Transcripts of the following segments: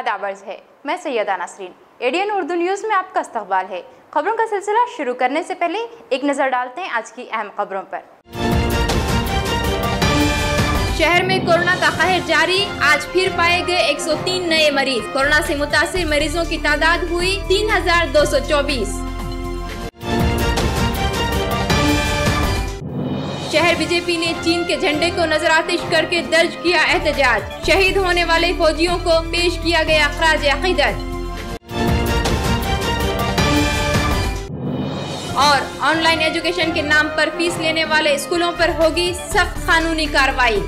आदाब है। मैं सैयदा नासरीन, एडीएन उर्दू न्यूज़ में आपका इस्तकबाल है। खबरों का सिलसिला शुरू करने से पहले एक नज़र डालते हैं आज की अहम खबरों पर। शहर में कोरोना का कहर जारी, आज फिर पाए गए 103 नए मरीज। कोरोना से मुतासिर मरीजों की तादाद हुई 3224। शहर बीजेपी ने चीन के झंडे को नजरआतिश करके दर्ज किया एहतजाज। शहीद होने वाले फौजियों को पेश किया गया खराज अकीदत। और ऑनलाइन एजुकेशन के नाम पर फीस लेने वाले स्कूलों पर होगी सख्त कानूनी कार्रवाई।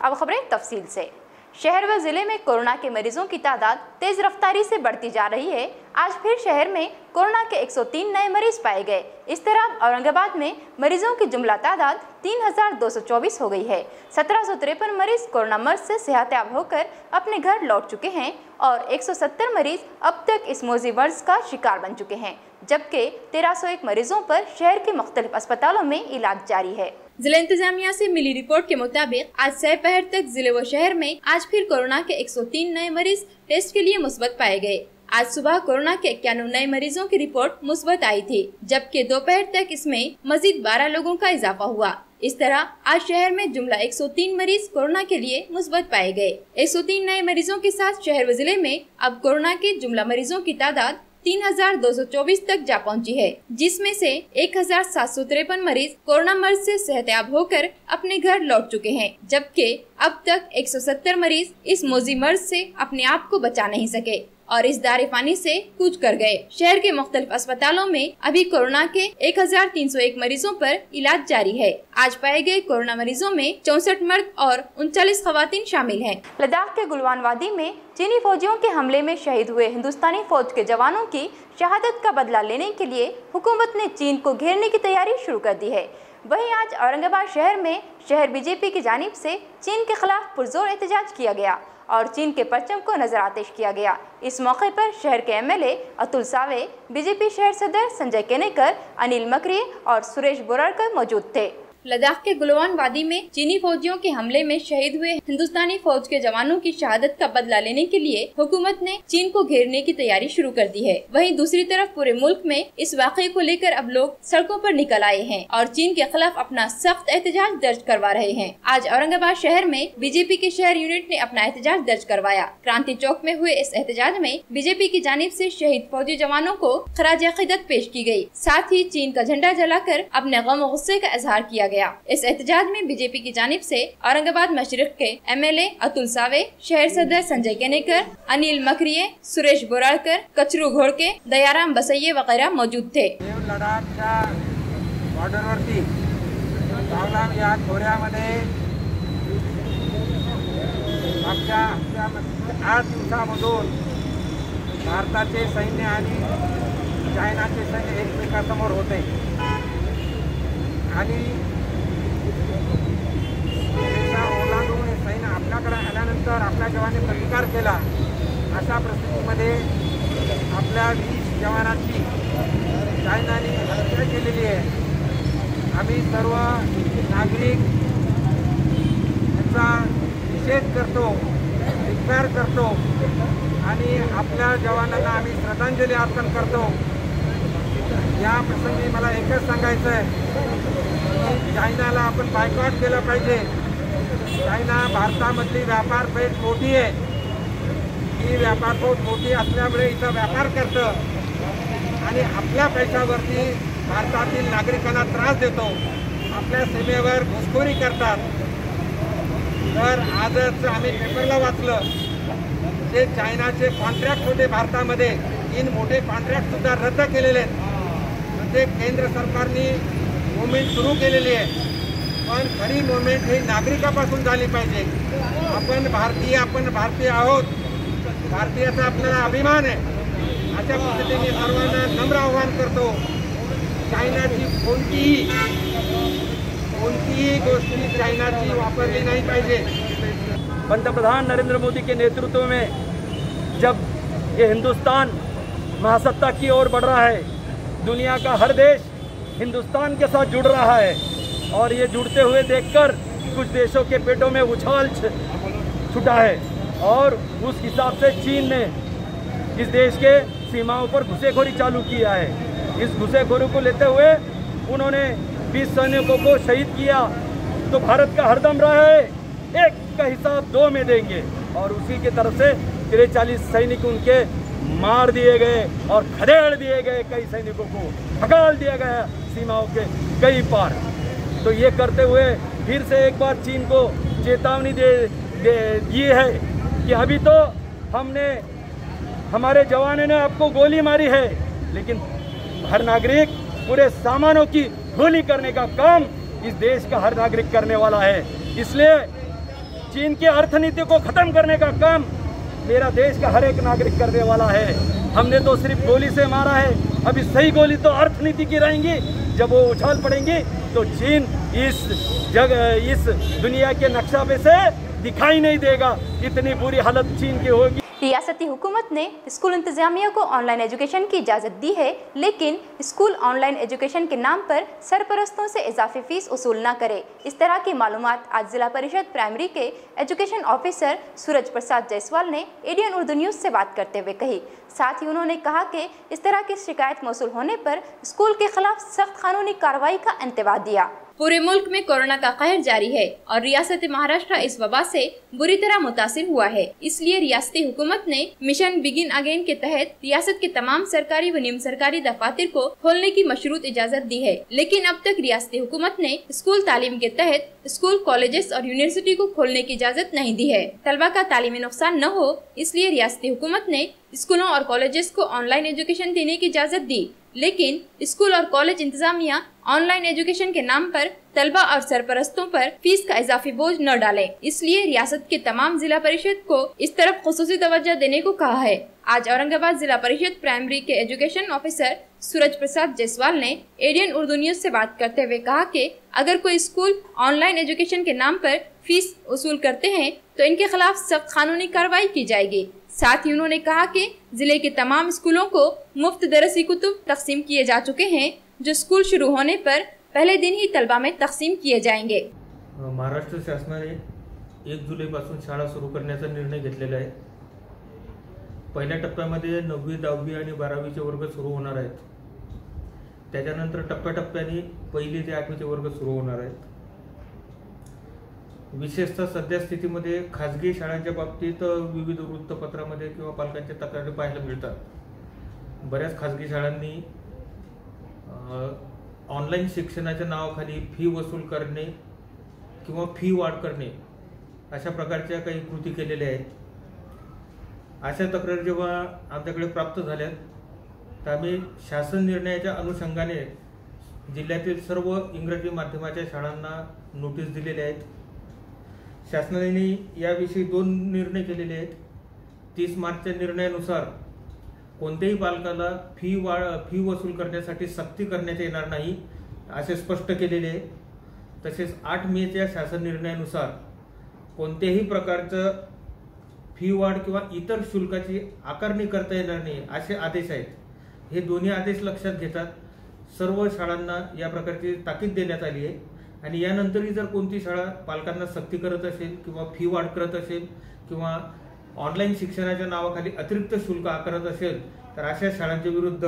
अब खबरें तफसील से। शहर व जिले में कोरोना के मरीजों की तादाद तेज रफ्तारी से बढ़ती जा रही है। आज फिर शहर में कोरोना के 103 नए मरीज पाए गए। इस तरह औरंगाबाद में मरीजों की जुमला तादाद 3224 हो गई है। 1753 मरीज कोरोना मर्ज से सेहतयाब होकर अपने घर लौट चुके हैं और 170 मरीज अब तक इस मौजी मर्ज का शिकार बन चुके हैं, जबकि 1301 मरीजों पर शहर के मुख्तलिफ अस्पतालों में इलाज जारी है। जिला इंतजामिया से मिली रिपोर्ट के मुताबिक आज दोपहर तक जिले व शहर में आज फिर कोरोना के 103 नए मरीज टेस्ट के लिए मुस्बत पाए गए। आज सुबह कोरोना के 91 नए मरीजों की रिपोर्ट मुस्बत आई थी, जबकि दोपहर तक इसमें मजीद 12 लोगों का इजाफा हुआ। इस तरह आज शहर में जुमला 103 मरीज कोरोना के लिए मुस्बत पाए गए। 103 नए मरीजों के साथ शहर व जिले में अब कोरोना के जुमला मरीजों की तादाद 3224 तक जा पहुंची है, जिसमें से 1753 मरीज कोरोना मर्ज से सेहतयाब होकर अपने घर लौट चुके हैं, जबकि अब तक 170 मरीज इस मौजी मर्ज से अपने आप को बचा नहीं सके और इस दारिफानी से कूच कर गए। शहर के मुख्तलिफ अस्पतालों में अभी कोरोना के 1301 मरीजों पर इलाज जारी है। आज पाए गए कोरोना मरीजों में 64 मर्द और 39 खवातीन शामिल हैं। लद्दाख के गुलवान वादी में चीनी फौजियों के हमले में शहीद हुए हिंदुस्तानी फौज के जवानों की शहादत का बदला लेने के लिए हुकूमत ने चीन को घेरने की तैयारी शुरू कर दी है। वहीं आज औरंगाबाद शहर में शहर बीजेपी की जानिब से चीन के खिलाफ पुरजोर एहतजाज किया गया और चीन के परचम को नजरआतिश किया गया। इस मौके पर शहर के एमएलए अतुल सावे, बीजेपी शहर सदर संजय केनेकर, अनिल मकरी और सुरेश बोरारकर मौजूद थे। लद्दाख के गुलवान वादी में चीनी फौजियों के हमले में शहीद हुए हिंदुस्तानी फौज के जवानों की शहादत का बदला लेने के लिए हुकूमत ने चीन को घेरने की तैयारी शुरू कर दी है। वहीं दूसरी तरफ पूरे मुल्क में इस वाक़े को लेकर अब लोग सड़कों पर निकल आए हैं और चीन के खिलाफ अपना सख्त एहतजाज दर्ज करवा रहे हैं। आज औरंगाबाद शहर में बीजेपी के शहर यूनिट ने अपना एहतजाज दर्ज करवाया। क्रांति चौक में हुए इस एहतजाज में बीजेपी की जानिब से शहीद फौजी जवानों को खराज अकीदत पेश की गयी, साथ ही चीन का झंडा जलाकर अपने गम और गुस्से का इजहार किया गया। इस एहतजाज में बीजेपी की जानिब से औरंगाबाद मशरिक के एमएलए अतुल सावे, शहर सदर संजय केनेकर, अनिल मकरिये, सुरेश बोरारकर, कचरू घोड़के, दयाराम बसैये वगैरह मौजूद थे। लडाखच्या बॉर्डरवरती पावलाम या खोऱ्यामध्ये मागच्या 8 दिवसामधून भारताचे सैन्य आणि चायनाचे सैन्य एकमेकांसमोर होते आणि ओलांडून सैन्य आपल्याकडे आल्यानंतर आपल्या जवानांनी प्रतिकार केला। अशा परिस्थितीमध्ये आपल्या 20 जवानांची चायनाने हत्या केलेली आहे। आम्ही सर्व नागरिक याचा निषेध करतो, धिक्कार करतो आणि आपल्या जवानांना आम्ही श्रद्धांजली अर्पण करतो। या प्रसंगी मला एकच सांगायचं आहे की चायनाला आपण बायकॉट केलं पाहिजे। चायना भारतामधली व्यापार पेठ मोठी आहे, ही व्यापार पेठ मोठी असल्यामुळे इथं व्यापार करतं आणि आपल्या पैशावरती भारतातील नागरिकांना त्रास देतो, आपल्या सीमेवर घुसखोरी करतात। तर आजच आम्ही पेपरला वाचलं जे चायनाचे कॉन्ट्रॅक्ट होते भारतामध्ये 3 मोठे कॉन्ट्रॅक्ट सुद्धा रद्द केलेले आहेत। म्हणजे केंद्र सरकारने मुवमेंट सुरू केलेली आहे, पण खरी मुवमेंट ही नागरिकापासून झाली पाहिजे। आपण भारतीय आहोत, भारतीयाचा आपल्याला अभिमान आहे। अशा पद्धतीने सर्वांना नम्र आवाहन करतो, चायनाची कोणतीही गोष्टी चायनाची वापरली नाही पाहिजे। पंतप्रधान नरेंद्र मोदी के नेतृत्व में जब ये हिंदुस्तान महासत्ता की ओर बढ़ रहा है, दुनिया का हर देश हिंदुस्तान के साथ जुड़ रहा है और ये जुड़ते हुए देखकर कुछ देशों के पेटों में उछाल छूटा है। और उस हिसाब से चीन ने इस देश के सीमाओं पर घुसेखोरी चालू किया है। इस घुसेखोरी को लेते हुए उन्होंने 20 सैनिकों को शहीद किया। तो भारत का हरदम रहा है एक का हिसाब दो में देंगे, और उसी की तरफ से 43 सैनिक उनके मार दिए गए और खदेड़ दिए गए, कई सैनिकों को भगाल दिया गया सीमाओं के कई पार। तो ये करते हुए फिर से एक बार चीन को चेतावनी दी है कि अभी तो हमारे जवानों ने आपको गोली मारी है, लेकिन हर नागरिक पूरे सामानों की गोली करने का काम इस देश का हर नागरिक करने वाला है। इसलिए चीन की अर्थनीति को खत्म करने का काम मेरा देश का हर एक नागरिक करने वाला है। हमने तो सिर्फ गोली से मारा है, अभी सही गोली तो अर्थनीति की रहेंगी। जब वो उछाल पड़ेंगी तो चीन इस दुनिया के नक्शा पे से दिखाई नहीं देगा। इतनी बुरी हालत चीन की होगी। रियासती हुकूमत ने स्कूल इंतजामिया को ऑनलाइन एजुकेशन की इजाज़त दी है, लेकिन स्कूल ऑनलाइन एजुकेशन के नाम पर सरपरस्तों से इजाफी फीस वसूल न करे। इस तरह की मालूमात आज जिला परिषद प्राइमरी के एजुकेशन ऑफिसर सूरज प्रसाद जायसवाल ने एडियन उर्दू न्यूज़ से बात करते हुए कही। साथ ही उन्होंने कहा कि इस तरह की शिकायत मौसूल होने पर स्कूल के खिलाफ सख्त कानूनी कार्रवाई का इंतबाह दिया। पूरे मुल्क में कोरोना का कहर जारी है और रियासत महाराष्ट्र इस वबा से बुरी तरह मुतासिर हुआ है। इसलिए रियासती हुकूमत ने मिशन बिगिन अगेन के तहत रियासत के तमाम सरकारी व निम सरकारी दफातर को खोलने की मशरूत इजाजत दी है, लेकिन अब तक रियासती हुकूमत ने स्कूल तालीम के तहत स्कूल, कॉलेजेस और यूनिवर्सिटी को खोलने की इजाजत नहीं दी है। तलबा का तालीमी नुकसान न हो, इसलिए रियासती हुकूमत ने स्कूलों और कॉलेजेस को ऑनलाइन एजुकेशन देने की इजाजत दी, लेकिन स्कूल और कॉलेज इंतजामिया ऑनलाइन एजुकेशन के नाम पर तलबा और सरपरस्तों पर फीस का इजाफी बोझ न डालें। इसलिए रियासत के तमाम जिला परिषद को इस तरफ खुसूसी तवज्जो देने को कहा है। आज औरंगाबाद जिला परिषद प्राइमरी के एजुकेशन ऑफिसर सूरज प्रसाद जायसवाल ने एडियन उर्दू न्यूज़ से बात करते हुए कहा कि अगर कोई स्कूल ऑनलाइन एजुकेशन के नाम पर फीस वसूल करते हैं तो इनके खिलाफ सख्त कानूनी कार्रवाई की जाएगी। साथ ही उन्होंने कहा कि जिले के तमाम स्कूलों को मुफ्त दरसी कुतुब तकसीम किए जा चुके हैं, जो स्कूल शुरू होने पर पहले दिन ही तलबा में तकसीम किए जाएंगे। महाराष्ट्र शासनाने 1 जुलैपासून शाळा सुरू करण्याचा निर्णय घेतलेला आहे। पहिल्या टप्प्यामध्ये 9वी, 10वी आणि 12वीचे वर्ग सुरू होणार आहेत। त्याच्यानंतर टप्प्याटप्प्याने 1ली ते 8वीचे वर्ग सुरू होणार आहेत। विशेषतः सध्या स्थितीमध्ये खाजगी शाळांच्या बाबतीत विविध वृत्तपत्रांमध्ये किंवा पालकांच्या तक्रारी पाहायला मिळतात। बऱ्याच खाजगी शाळांनी ऑनलाईन शिक्षणाच्या नावाखाली फी वसूल करणे किंवा फी वाढ करणे अशा प्रकारच्या काही कृती केलेल्या आहेत। अशा तक्रारी जेव्हा आमच्याकडे प्राप्त झाल्या तर आम्ही शासन निर्णयाच्या अनुषंगाने जिल्ह्यातील सर्व इंग्रजी माध्यमाच्या शाळांना नोटीस दिलेल्या आहेत। शासनाने याविषयी 2 निर्णय केलेले आहेत। 30 मार्चच्या निर्णयानुसार कोणत्याही पालकाला फी वसूल करण्यासाठी सक्ती करण्यात येणार नाही असे स्पष्ट केलेले आहे। तसेच 8 मेच्या शासन निर्णयानुसार कोणत्याही प्रकारचं फी वाढ किंवा इतर शुल्काची आकारणी करता येणार नाही असे आदेश आहेत। हे दोन्ही आदेश लक्षात घेतात सर्व शाळांना या प्रकारची ताकीद देण्यात आली आहे। आणि यानंतरही जर कोणती शाळा पालकांना सक्ती करत असेल किंवा फी वाढ करत असेल किंवा ऑनलाईन शिक्षणाच्या नावाखाली अतिरिक्त शुल्क आकारत असेल तर अशा शाळांच्या विरुद्ध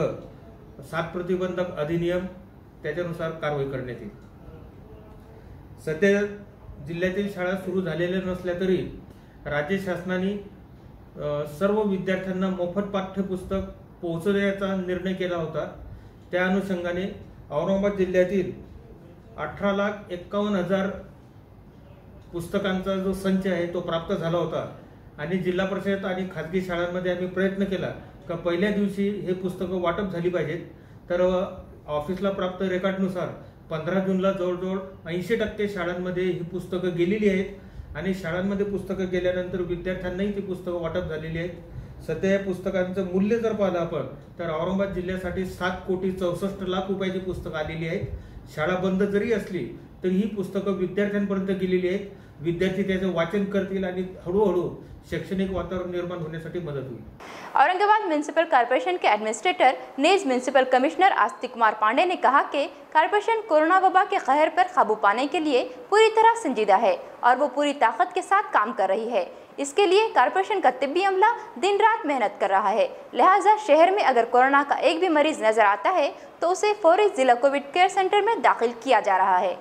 7 प्रतिबंधक अधिनियम त्याच्यानुसार कारवाई करण्यात येईल। सध्या जिल्ह्यातील शाळा सुरू झालेल्या नसल्या तरी राज्य शासनाने सर्व विद्यार्थ्यांना मोफत पाठ्यपुस्तक पोहोचवण्याचा निर्णय केला होता। त्या अनुषंगाने औरंगाबाद जिल्ह्यातील 18,51,000 पुस्तकांचा जो संच आहे तो प्राप्त झाला होता आणि जिल्हा परिषद आणि खाजगी शाळांमध्ये आम्ही प्रयत्न केला की पहिल्या दिवशी हे पुस्तकं वाटप झाली पाहिजेत। तर ऑफिसला प्राप्त रेकॉर्डनुसार 15 जूनला जवळजवळ 80% शाळांमध्ये ही पुस्तकं गेलेली आहेत आणि शाळांमध्ये पुस्तकं गेल्यानंतर विद्यार्थ्यांनाही ती पुस्तकं वाटप झालेली आहेत। सध्या या पुस्तकांचं मूल्य जर पाहिलं आपण तर औरंगाबाद जिल्ह्यासाठी 7,64,00,000 रुपयाची पुस्तकं आलेली आहेत। शाळा बंद जरी असली तरी ही पुस्तकं विद्यार्थ्यांपर्यंत गेलेली आहेत। विद्यार्थी त्याचं वाचन करतील आणि हळूहळू शैक्षणिक वातावरण निर्माण होण्यासाठी मदत होईल। औरंगाबाद म्यूनिसिपल कॉर्पोरेशन के administrator Naz municipal commissioner Astik Kumar Pandey ने कहा कि कॉर्पोरेशन कोरोना वबा के कहर पर काबू पाने के लिए पूरी तरह संजीदा है और वो पूरी ताकत के साथ काम कर रही है। इसके लिए कॉर्पोरेशन का तिब्बी अमला दिन रात मेहनत कर रहा है। लिहाजा शहर में अगर कोरोना का एक भी मरीज नजर आता है तो उसे फौरी जिला कोविड केयर सेंटर में दाखिल किया जा रहा है।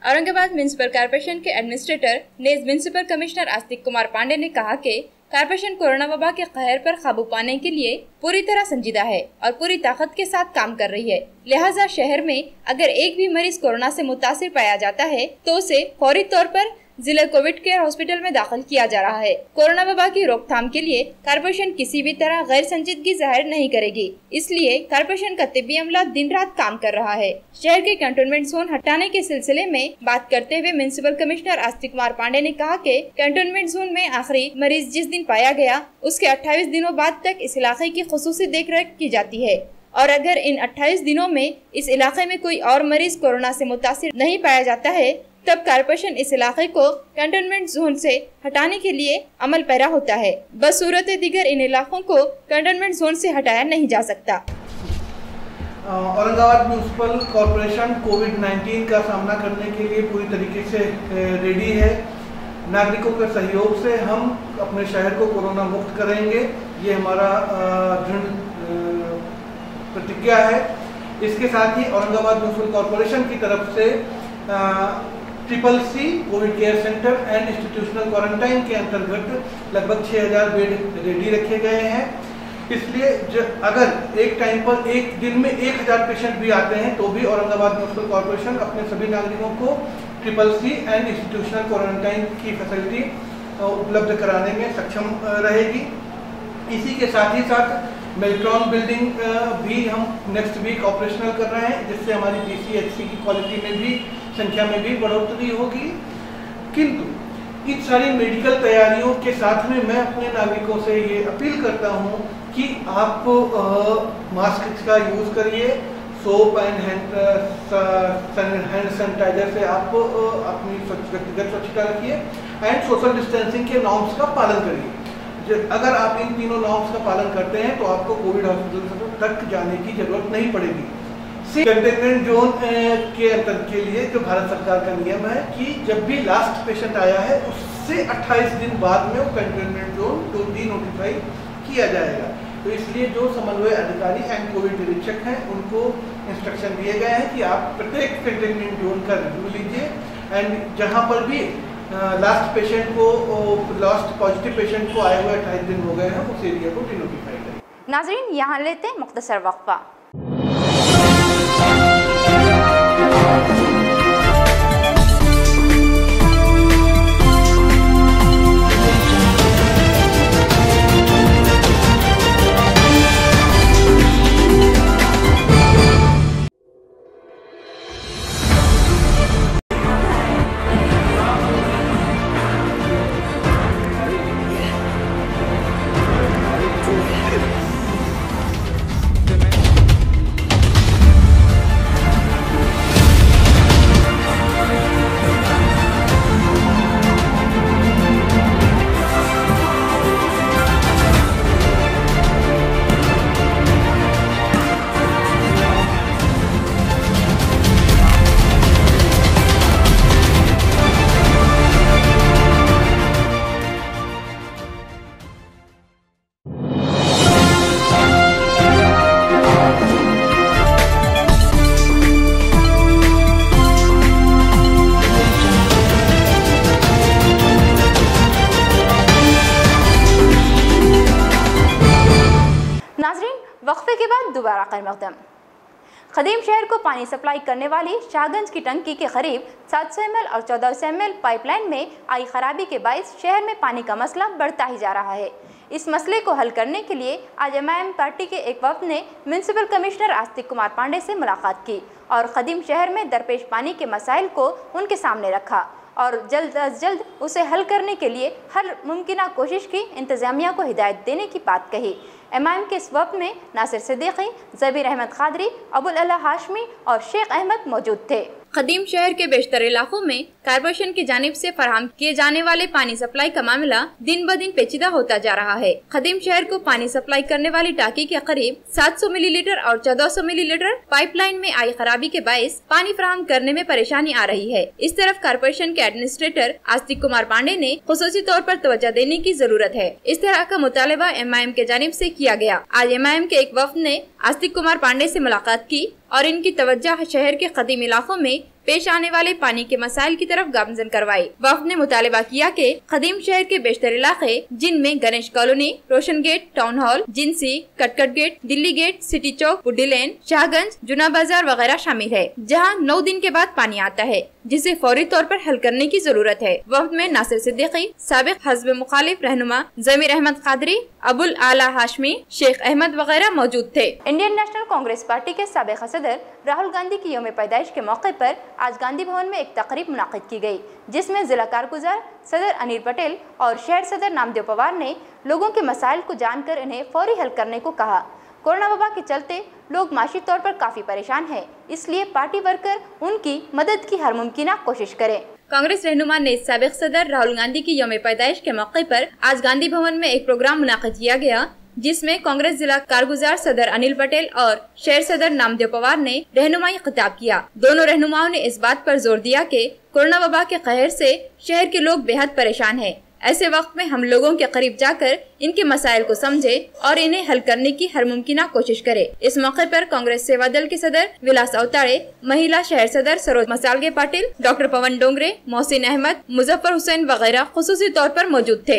औरंगाबाद म्युनिसिपल कॉर्पोरेशन के administrator Naz municipal commissioner Astik Kumar Pandey ने कहा कि कॉर्पोरेशन कोरोना वबा के कहर पर काबू पाने के लिए पूरी तरह संजीदा है और पूरी ताकत के साथ काम कर रही है। लिहाजा शहर में अगर एक भी मरीज कोरोना से मुतासिर पाया जाता है तो उसे फौरी तौर पर जिला कोविड केयर हॉस्पिटल में दाखिल किया जा रहा है। कोरोना वबा की रोकथाम के लिए कॉर्पोरेशन किसी भी तरह गैर संजीदगी जाहिर नहीं करेगी, इसलिए कॉर्पोरेशन का तिब्बी अमला दिन रात काम कर रहा है। शहर के कंटेनमेंट जोन हटाने के सिलसिले में बात करते हुए म्युनिसिपल कमिश्नर आस्तिक कुमार पांडे ने कहा कि कंटेनमेंट जोन में आखिरी मरीज जिस दिन पाया गया उसके 28 दिनों बाद तक इस इलाके की खुसूसी देखरेख की जाती है और अगर इन 28 दिनों में इस इलाके में कोई और मरीज कोरोना से मुतासिर नहीं पाया जाता है तब कॉर्पोरेशन इस इलाके को कंटेनमेंट जोन से हटाने के लिए अमल पैरा होता है। बस सूरत दीगर इन इलाकों को कंटेनमेंट जोन से हटाया नहीं जा सकता। औरंगाबाद म्युनिसिपल कॉर्पोरेशन कोविड-19 का सामना करने के लिए पूरी तरीके से रेडी है। नागरिकों के सहयोग से हम अपने शहर को कोरोना मुक्त करेंगे, ये हमारा दृढ़ प्रतिज्ञा है। इसके साथ ही औरंगाबाद म्युनिसिपल कॉर्पोरेशन की तरफ से CCC Covid care centre and institutional quarantine के अंतर्गत लगभग 6000 बेड रेडी रखे गए हैं। इसलिए अगर एक टाइम पर एक दिन में 1000 पेशेंट भी आते हैं तो भी औरंगाबाद म्युनिसिपल कॉर्पोरेशन अपने सभी नागरिकों को CCC एंड इंस्टीट्यूशनल क्वारंटाइन की फैसिलिटी उपलब्ध कराने में सक्षम रहेगी। इसी के साथ ही साथ मेल्ट्रॉन बिल्डिंग भी हम नेक्स्ट वीक ऑपरेशनल कर रहे हैं, जिससे हमारी PCHC की क्वालिटी में भी संख्या में भी बढ़ोतरी होगी। किंतु इन सारी मेडिकल तैयारियों के साथ में मैं अपने नागरिकों से ये अपील करता हूँ कि आप मास्क का यूज करिए, सोप एंड हैंड सैनिटाइजर से आप अपनी व्यक्तिगत स्वच्छता रखिए एंड सोशल डिस्टेंसिंग के नॉर्म्स का पालन करिए। अगर आप इन तीनों नॉर्म्स का पालन करते हैं तो आपको कोविड हॉस्पिटल तक जाने की जरूरत नहीं पड़ेगी। कंटेनमेंट जोन के अंतर के लिए जो भारत सरकार का नियम है कि जब भी लास्ट पेशेंट आया है उससे 28 दिन बाद में वो कंटेनमेंट जोन डी नोटिफाई किया जाएगा। तो इसलिए जो समन्वय अधिकारी एंड कोविड निरीक्षक हैं उनको इंस्ट्रक्शन दिए गए हैं कि आप प्रत्येक कंटेनमेंट जोन का रिव्यू लीजिए एंड जहां पर भी लास्ट पॉजिटिव पेशेंट को आए हुए 28 दिन हो गए हैं उस एरिया को डिनोटिफाई करें। नाजरीन, यहाँ लेते हैं मुख्तसर वक्फा। वक्फे के बाद दोबारा खैर-ए-मक़दम। खदीम शहर को पानी सप्लाई करने वाली शाहगंज की टंकी के करीब 700 ml और 1400 ml पाइपलाइन में आई खराबी के बायस शहर में पानी का मसला बढ़ता ही जा रहा है। इस मसले को हल करने के लिए आज एमआईएम पार्टी के एक वफ्द ने म्युनिसिपल कमिश्नर आस्तिक कुमार पांडे से मुलाकात की और खदीम शहर में दरपेश पानी के मसाइल को उनके सामने रखा और जल्द अज जल्द उसे हल करने के लिए हर मुमकिन कोशिश की इंतज़ामिया को हिदायत देने की बात कही। एमआईएम के इस वक्त में नासिर सिद्दीकी, ज़बीर अहमद कादरी, अबुल अला हाशमी और शेख अहमद मौजूद थे। खदीम शहर के बेशतर इलाकों में कारपोरेशन की जानिब से फराहम किए जाने वाले पानी सप्लाई का मामला दिन ब दिन पेचीदा होता जा रहा है। खदीम शहर को पानी सप्लाई करने वाली टाकी के करीब 700 मिलीलीटर और 1400 मिलीलीटर पाइपलाइन में आई खराबी के बायस पानी फराहम करने में परेशानी आ रही है। इस तरफ कारपोरेशन के एडमिनिस्ट्रेटर आस्तिक कुमार पांडे ने खुसूसी तौर पर तवज्जो देने की जरूरत है। इस तरह का मुतालबा MIM के जानिब से किया गया। आज MIM के एक वफ्द ने आस्तिक कुमार पांडे से मुलाकात की और इनकी तवज्जो शहर के कदीम इलाकों में पेश आने वाले पानी के मसाइल की तरफ गामजन करवाई। वफ्द ने मुतालबा किया कि कदीम शहर के बेशतर इलाके जिनमें गणेश कॉलोनी, रोशन गेट, टाउन हॉल, जिनसी, कटकट गेट, दिल्ली गेट, सिटी चौक, बुड्डी लेन, शाहगंज, जुना बाजार वगैरह शामिल है, जहां 9 दिन के बाद पानी आता है, जिसे फौरी तौर पर हल करने की जरूरत है। वफ्द में नासिर सिद्दीकी, साबिक हज़्ब मुखालिफ रहनुमा ज़मीर अहमद कादरी, अबुल आला हाशमी, शेख अहमद वगैरह मौजूद थे। इंडियन नेशनल कांग्रेस पार्टी के साबिक सदर राहुल गांधी की यौम पैदाइश के मौके पर आज गांधी भवन में एक तकरीब मुनाकिद की गई, जिसमें जिला कारगुजार सदर अनिल पटेल और शहर सदर नामदेव पवार ने लोगों के मसाइल को जानकर इन्हें फौरी हल करने को कहा। कोरोना वबा के चलते लोग माशी तौर पर काफी परेशान हैं, इसलिए पार्टी वर्कर उनकी मदद की हर मुमकिन कोशिश करें। कांग्रेस रहनुमा ने साबिक सदर राहुल गांधी की यौम पैदाइश के मौके पर आज गांधी भवन में एक प्रोग्राम मुनाकिद किया गया, जिसमें कांग्रेस जिला कारगुजार सदर अनिल पटेल और शहर सदर नामदेव पवार ने रहनुमाई खिताब किया। दोनों रहनुमाओं ने इस बात पर जोर दिया कि कोरोना वबा के कहर से शहर के लोग बेहद परेशान हैं। ऐसे वक्त में हम लोगों के करीब जाकर इनके मसाइल को समझे और इन्हें हल करने की हर मुमकिन कोशिश करे। इस मौके पर कांग्रेस सेवा दल के सदर विलास अवतारे, महिला शहर सदर सरोज मसालगे पाटिल, डॉक्टर पवन डोंगरे, मोहसिन अहमद, मुजफ्फर हुसैन वगैरह खुसूसी तौर पर मौजूद थे।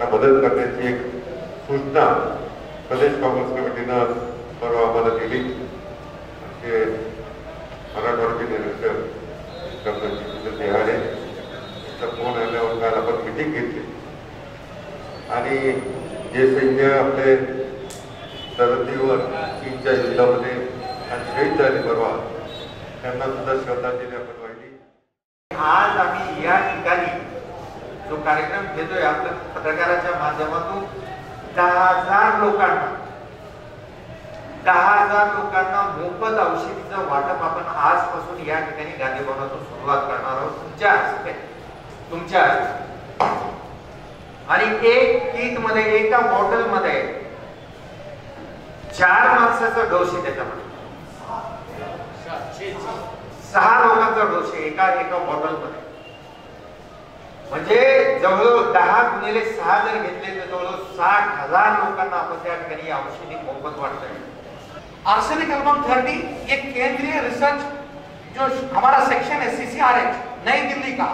मदत करण्याची एक सूचना प्रदेश काँग्रेस कमिटीनं परवा आम्हाला दिली। मराठवाड्याचे निरीक्षक डॉक्टर जितेंद्र देहाडे यांचा फोन आल्यावर काल आपण मिटिंग घेतली आणि जे सैन्य आपले सरहद्दीवर चीनच्या युद्धामध्ये आणि शहीद झाले परवा त्यांना सुद्धा श्रद्धांजली आपण वाहिली। आज आम्ही या ठिकाणी जो कार्यक्रम घेतोय आपल्या पत्रकाराच्या माध्यमातून 10,000 लोकांना मोफत औषधीचं वाटप आपण आजपासून या ठिकाणी गांधी भवनातून सुरुवात करणार आहोत तुमच्या आणि एक किट मध्ये एका बॉटल मध्ये 4 माणसाचा डोस आहे, त्याच्यामध्ये 6 लोकांचा डोस आहे एका बॉटल मध्ये, म्हणजे जवळजवळ 10 गुणिले 6 जर घेतले तर जवळजवळ 60,000 लोकांना आपण त्या ठिकाणी औषधी मोफत वाटतोय। आर्सेनिक एल्बम थेरेपी ये केंद्रीय रिसर्च जो हमारा सेक्शन है CCRH नई दिल्ली का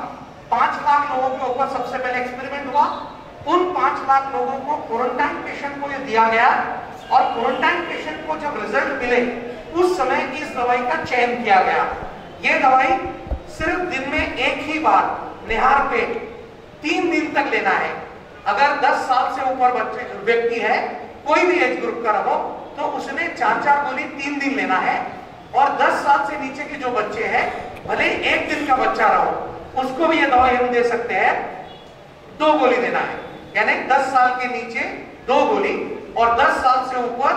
5 लाख लोगों के ऊपर सबसे पहले एक्सपेरिमेंट हुआ। उन 5 लाख लोगों को क्वारंटाइन पेशेंट को ये दिया गया और क्वारंटाइन पेशेंट को जब रिजल्ट मिले उस समय इस दवाई का चयन किया गया। ये दवाई सिर्फ दिन में एक ही बार निहार पेट 3 दिन तक लेना है। अगर 10 साल से ऊपर व्यक्ति है, कोई भी एज ग्रुप का रहो, तो उसने 4-4 गोली 3 दिन लेना है। और 10 साल से नीचे के जो बच्चे हैं, भले 1 दिन का बच्चा रहो, उसको भी ये दवाई हम दे सकते हैं, 2 गोली देना है। यानी 10 साल के नीचे 2 गोली और 10 साल से ऊपर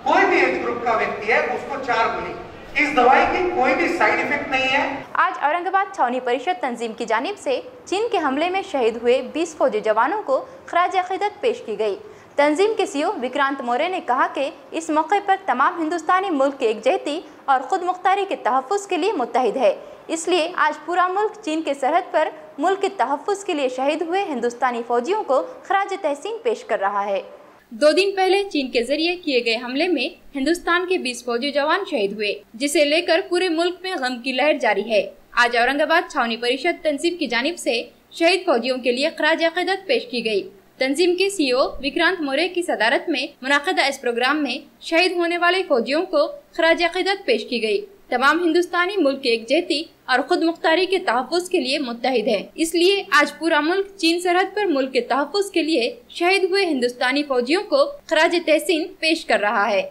कोई भी एज ग्रुप का व्यक्ति है उसको 4 गोली। इस दवाई की कोई भी साइड इफेक्ट नहीं है। आज औरंगाबाद छावनी परिषद तंजीम की जानिब से चीन के हमले में शहीद हुए 20 फौजी जवानों को खराज अकीदत पेश की गई। तंजीम के CEO विक्रांत मौर्य ने कहा कि इस मौके पर तमाम हिंदुस्तानी मुल्क की एकजहती और खुद मुख्तारी के तहफ़्फ़ुज़ के लिए मुत्तहिद है, इसलिए आज पूरा मुल्क चीन के सरहद पर मुल्क के तहफ़्फ़ुज़ के लिए शहीद हुए हिंदुस्तानी फौजियों को खराज तहसीन पेश कर रहा है। 2 दिन पहले चीन के जरिए किए गए हमले में हिंदुस्तान के 20 फौजी जवान शहीद हुए, जिसे लेकर पूरे मुल्क में गम की लहर जारी है। आज औरंगाबाद छावनी परिषद तंजीम की जानिब से शहीद फौजियों के लिए खराज अकीदत पेश की गई। तंजीम के CEO विक्रांत मौर्य की सदारत में मुनाकिदा इस प्रोग्राम में शहीद होने वाले फौजियों को खराज अकीदत पेश की गई। तमाम हिंदुस्तानी मुल्क की एकजहती और खुद मुख्तारी के तहफ़्फ़ुज़ के लिए मुत्तहिद है, इसलिए आज पूरा मुल्क चीन सरहद पर मुल्क के तहफ़्फ़ुज़ के लिए शहीद हुए हिंदुस्तानी फौजियों को खराज तहसीन पेश कर रहा है।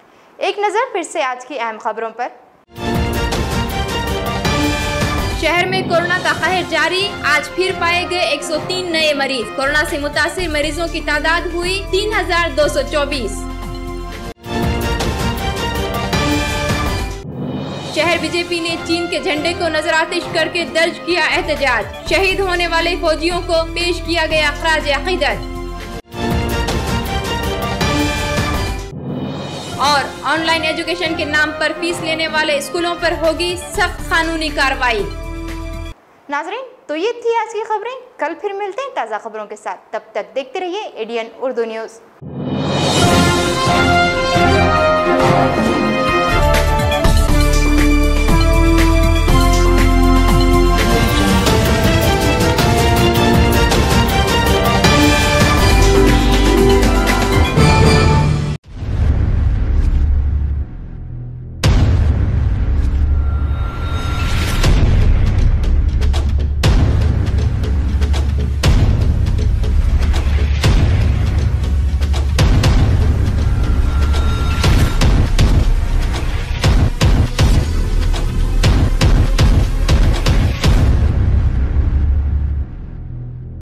एक नज़र फिर से आज की अहम खबरों पर। शहर में कोरोना का कहर जारी, आज फिर पाए गए 103 नए मरीज। कोरोना से मुतासिर मरीजों की तादाद हुई 3224। शहर बीजेपी ने चीन के झंडे को नजरातिश करके दर्ज किया एहतजाज। शहीद होने वाले फौजियों को पेश किया गया खराज अकीदत। और ऑनलाइन एजुकेशन के नाम पर फीस लेने वाले स्कूलों पर होगी सख्त कानूनी कार्रवाई। नाजरीन, तो ये थी आज की खबरें। कल फिर मिलते हैं ताज़ा खबरों के साथ। तब तक देखते रहिए ADN उर्दू न्यूज़।